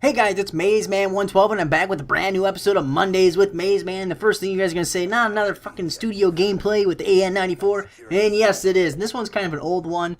Hey guys, it's MaizeMan112 and I'm back with a brand new episode of Mondays with MaizeMan. The first thing you guys are going to say, not another fucking studio gameplay with the AN94. And yes, it is. And this one's kind of an old one.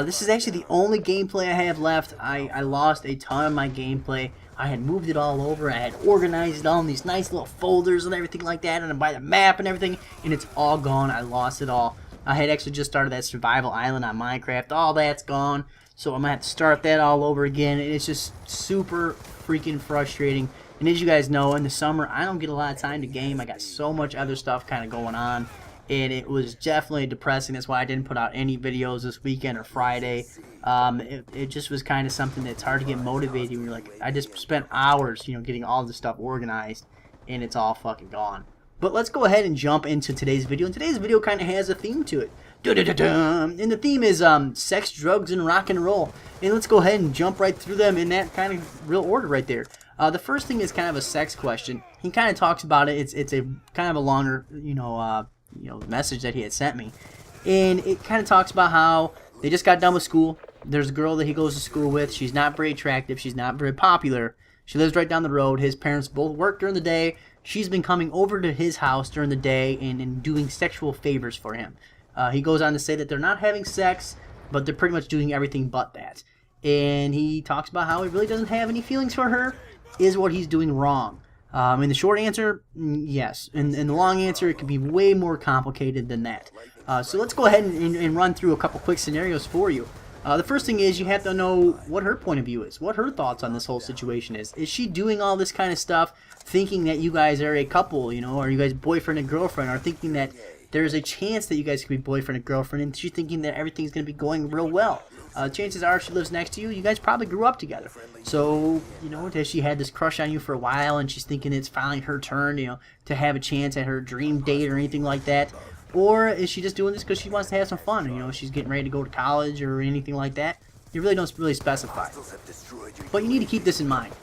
This is actually the only gameplay I have left. I lost a ton of my gameplay. I had moved it all over. I had organized it all in these nice little folders and everything like that. And by the map and everything. And it's all gone. I lost it all. I had actually just started that survival island on Minecraft. All that's gone. So I'm going to have to start that all over again. It's just super freaking frustrating. And as you guys know, in the summer, I don't get a lot of time to game. I got so much other stuff kind of going on. And it was definitely depressing. That's why I didn't put out any videos this weekend or Friday. It just was kind of something that's hard to get motivated. When you're like, I just spent hours, getting all this stuff organized. And it's all fucking gone. But let's go ahead and jump into today's video. And today's video kind of has a theme to it. And the theme is sex, drugs, and rock and roll. And let's go ahead and jump right through them in that kind of real order right there. The first thing is kind of a sex question. He kind of talks about it. It's a kind of a longer message that he had sent me, and it kind of talks about how they just got done with school. There's a girl that he goes to school with. She's not very attractive. She's not very popular. She lives right down the road. His parents both work during the day. She's been coming over to his house during the day and doing sexual favors for him. He goes on to say that they're not having sex, but they're pretty much doing everything but that. And he talks about how he really doesn't have any feelings for her, is what he's doing wrong. In the short answer, yes. In the long answer, it can be way more complicated than that. So let's go ahead and run through a couple quick scenarios for you. The first thing is you have to know what her point of view is, what her thoughts on this whole situation is. Is she doing all this kind of stuff thinking that you guys are a couple, or you guys boyfriend and girlfriend, or thinking that there's a chance that you guys could be boyfriend and girlfriend, and she's thinking that everything's going to be going real well. Chances are, if she lives next to you, you guys probably grew up together. So, has she had this crush on you for a while, and she's thinking it's finally her turn, to have a chance at her dream date or anything like that? Or is she just doing this because she wants to have some fun? She's getting ready to go to college or anything like that. You really don't really specify. But you need to keep this in mind.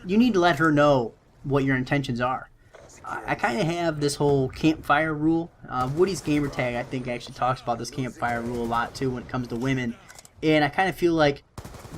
You need to let her know what your intentions are. I kind of have this whole campfire rule. Woody's gamertag, I think, actually talks about this campfire rule a lot, too, when it comes to women. And I kind of feel like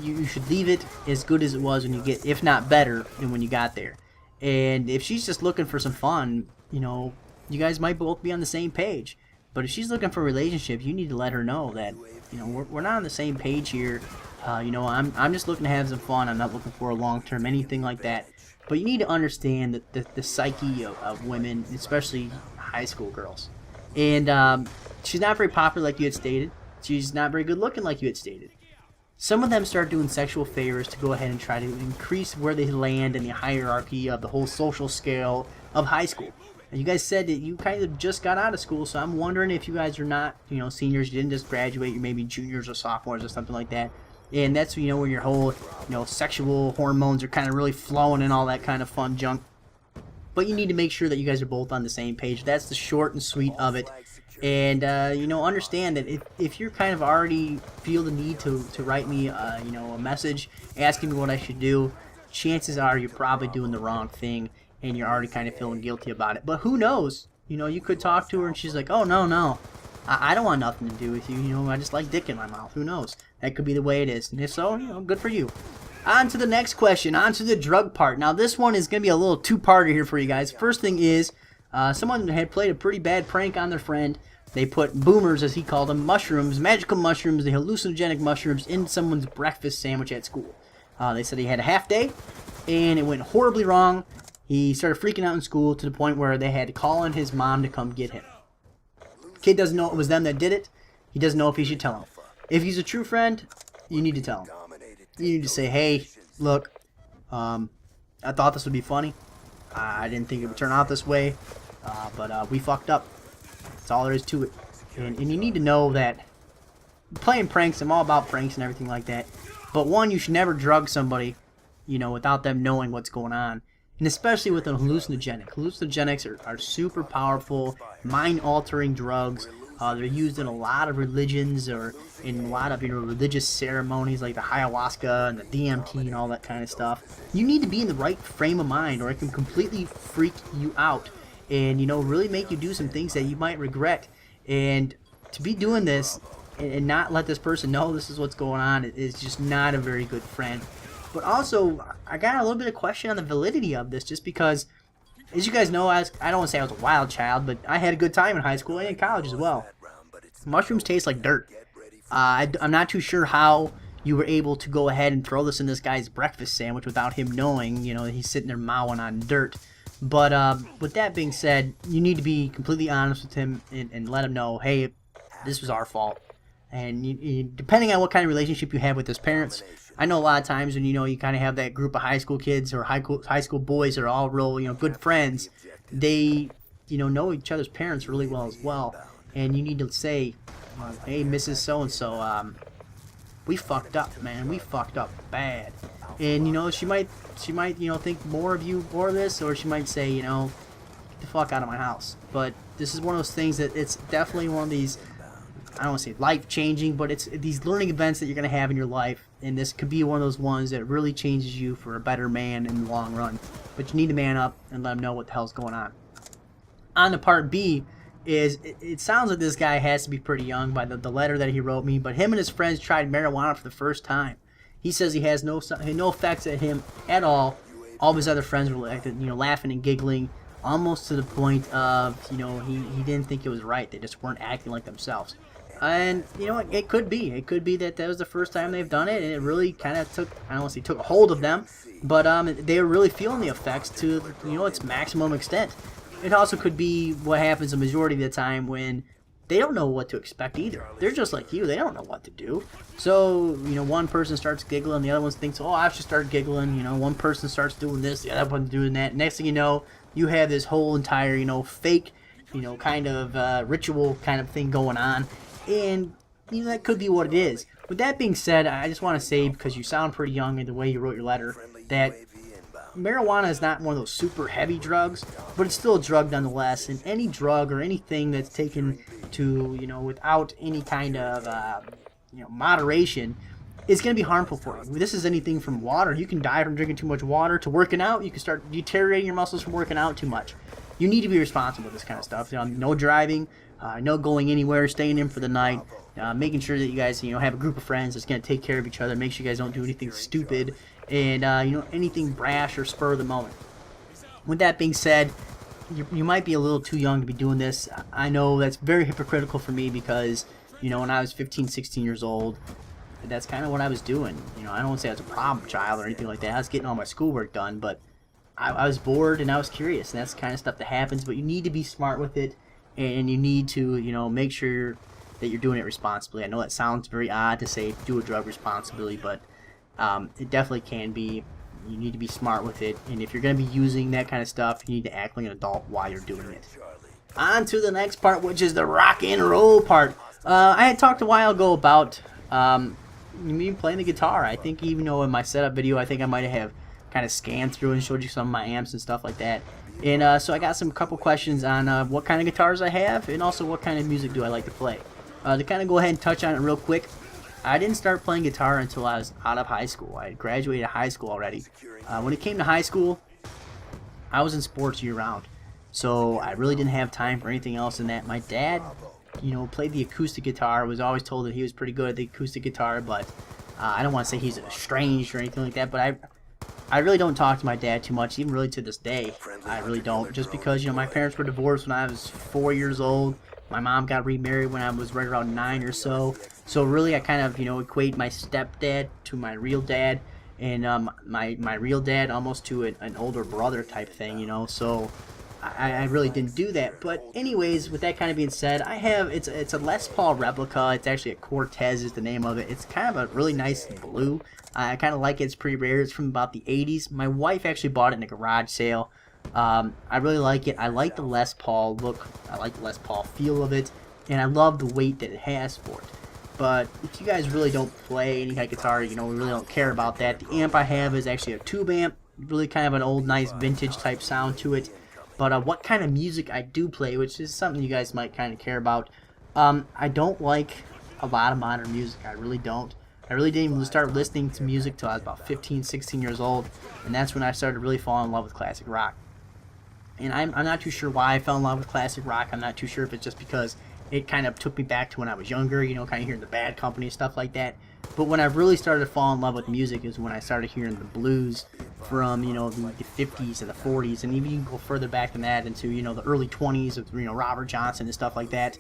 you should leave it as good as it was when you get, if not better, than when you got there. And if she's just looking for some fun, you guys might both be on the same page. But if she's looking for a relationship, you need to let her know that, we're not on the same page here. I'm just looking to have some fun. I'm not looking for a long-term anything like that. But you need to understand that the psyche of women, especially high school girls. And she's not very popular like you had stated. She's not very good looking like you had stated. Some of them start doing sexual favors to go ahead and try to increase where they land in the hierarchy of the whole social scale of high school. And you guys said that you kind of just got out of school, so I'm wondering if you guys are not, seniors, you didn't just graduate, you're maybe juniors or sophomores or something like that. And that's, when your whole, sexual hormones are kind of really flowing and all that kind of fun junk. But you need to make sure that you guys are both on the same page. That's the short and sweet of it. And, understand that if you're kind of already feel the need to write me, a message asking me what I should do, chances are you're probably doing the wrong thing and you're already kind of feeling guilty about it. But who knows? You could talk to her and she's like, oh, no. I don't want nothing to do with you. I just like dick in my mouth. Who knows? That could be the way it is. And if so, good for you. On to the next question. On to the drug part. Now, this one is going to be a little two-parter here for you guys. First thing is, someone had played a pretty bad prank on their friend. They put boomers, as he called them, mushrooms, magical mushrooms, the hallucinogenic mushrooms, in someone's breakfast sandwich at school. They said he had a half day, and it went horribly wrong. He started freaking out in school to the point where they had to call on his mom to come get him. Kid doesn't know it was them that did it. He doesn't know if he should tell him. If he's a true friend, you need to tell him. You need to say, hey, look, I thought this would be funny. I didn't think it would turn out this way, but we fucked up. That's all there is to it. And you need to know that playing pranks, I'm all about pranks and everything like that. But one, you should never drug somebody, without them knowing what's going on. And especially with an hallucinogenic. Hallucinogenics are super powerful, mind-altering drugs. They're used in a lot of religions or in a lot of religious ceremonies like the ayahuasca and the DMT and all that kind of stuff. You need to be in the right frame of mind or it can completely freak you out and, really make you do some things that you might regret. And to be doing this and not let this person know this is what's going on is just not a very good friend. But also, I got a little bit of question on the validity of this, just because, as you guys know, I don't want to say I was a wild child, but I had a good time in high school and in college as well. Mushrooms taste like dirt. I'm not too sure how you were able to go ahead and throw this in this guy's breakfast sandwich without him knowing, you know, he's sitting there mowing on dirt. But with that being said, you need to be completely honest with him and let him know, hey, this was our fault. And depending on what kind of relationship you have with his parents, I know a lot of times when, you know, you kind of have that group of high school kids or high school boys that are all real, you know, good friends, they, you know each other's parents really well as well. And you need to say, hey, Mrs. So-and-so, we fucked up, man. We fucked up bad. And, you know, she might, you know, think more of you for this, or she might say, you know, get the fuck out of my house. But this is one of those things that it's definitely one of these, I don't want to say life-changing, but it's these learning events that you're going to have in your life, and this could be one of those ones that really changes you for a better man in the long run. But you need to man up and let him know what the hell's going on. On to part B, is it sounds like this guy has to be pretty young by the letter that he wrote me, but him and his friends tried marijuana for the first time. He says he has no effects at him at all. All of his other friends were like, you know, laughing and giggling, almost to the point of, you know, he didn't think it was right. They just weren't acting like themselves. And, you know, it could be. It could be that was the first time they've done it, and it really kind of took, I don't want to say took a hold of them, but they were really feeling the effects to, you know, its maximum extent. It also could be what happens the majority of the time when they don't know what to expect either. They're just like you. They don't know what to do. So, you know, one person starts giggling, the other one thinks, oh, I should start giggling. You know, one person starts doing this, the other one doing that. Next thing you know, you have this whole entire, you know, fake, you know, kind of ritual kind of thing going on. And, you know, that could be what it is. With that being said, I just want to say, because you sound pretty young in the way you wrote your letter, that marijuana is not one of those super heavy drugs, but it's still a drug nonetheless. And any drug or anything that's taken to, you know, without any kind of, you know, moderation, is going to be harmful for you. This is anything from water. You can die from drinking too much water to working out. You can start deteriorating your muscles from working out too much. You need to be responsible with this kind of stuff. You know, no driving, no going anywhere, staying in for the night, making sure that you guys, you know, have a group of friends that's going to take care of each other, make sure you guys don't do anything stupid, and, you know, anything brash or spur of the moment. With that being said, you might be a little too young to be doing this. I know that's very hypocritical for me because, you know, when I was 15, 16 years old, that's kind of what I was doing. You know, I don't want to say I was a problem child or anything like that. I was getting all my schoolwork done, but I was bored and I was curious, and that's the kind of stuff that happens. But you need to be smart with it, and you need to, you know, make sure that you're doing it responsibly. I know that sounds very odd to say do a drug responsibly, but it definitely can be. You need to be smart with it, and if you're going to be using that kind of stuff, you need to act like an adult while you're doing it. On to the next part, which is the rock and roll part. I had talked a while ago about me playing the guitar. I think even though in my setup video, I think I might have kind of scanned through and showed you some of my amps and stuff like that. And so I got some couple questions on what kind of guitars I have, and also what kind of music do I like to play. To kind of go ahead and touch on it real quick, I didn't start playing guitar until I was out of high school. I had graduated high school already. When it came to high school, I was in sports year-round, so I really didn't have time for anything else than that. My dad, you know, played the acoustic guitar. Was always told that he was pretty good at the acoustic guitar, but I don't want to say he's estranged or anything like that, but I really don't talk to my dad too much, even really to this day. I really don't, just because, you know, my parents were divorced when I was 4 years old. My mom got remarried when I was right around 9 or so. So really, I kind of, you know, equate my stepdad to my real dad, and my real dad almost to an older brother type thing, you know. So I really didn't do that. But anyways, with that kind of being said, I have, it's a Les Paul replica. It's actually a Cortez is the name of it. It's kind of a really nice blue. I kind of like it. It's pretty rare. It's from about the 80s. My wife actually bought it in a garage sale. I really like it. I like the Les Paul look. I like the Les Paul feel of it. And I love the weight that it has for it. But if you guys really don't play any kind of guitar, you know, we really don't care about that. The amp I have is actually a tube amp. Really kind of an old, nice, vintage type sound to it. But what kind of music I do play, which is something you guys might kind of care about, I don't like a lot of modern music. I really don't. I really didn't even start listening to music till I was about 15, 16 years old, and that's when I started really falling in love with classic rock. And I'm not too sure why I fell in love with classic rock. I'm not too sure if it's just because it kind of took me back to when I was younger, you know, kind of hearing the Bad Company and stuff like that. But when I really started to fall in love with music is when I started hearing the blues from, you know, the 50s and the 40s, and even you can go further back than that into, you know, the early 20s with, you know, Robert Johnson and stuff like that.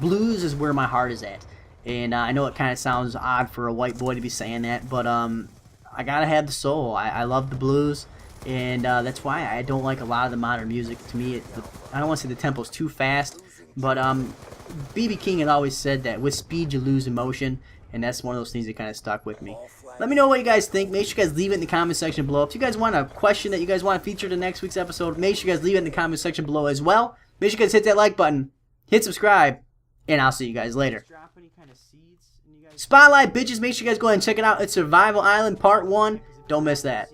Blues is where my heart is at. And I know it kind of sounds odd for a white boy to be saying that, but I gotta have the soul. I love the blues, and that's why I don't like a lot of the modern music. To me, I don't want to say the tempo's too fast, but B.B. King had always said that with speed you lose emotion, and that's one of those things that kind of stuck with me. Let me know what you guys think. Make sure you guys leave it in the comment section below. If you guys want a question that you guys want featured in next week's episode, make sure you guys leave it in the comment section below as well. Make sure you guys hit that like button, hit subscribe, and I'll see you guys later. Spotlight, bitches. Make sure you guys go ahead and check it out. It's Survival Island Part 1. Don't miss that.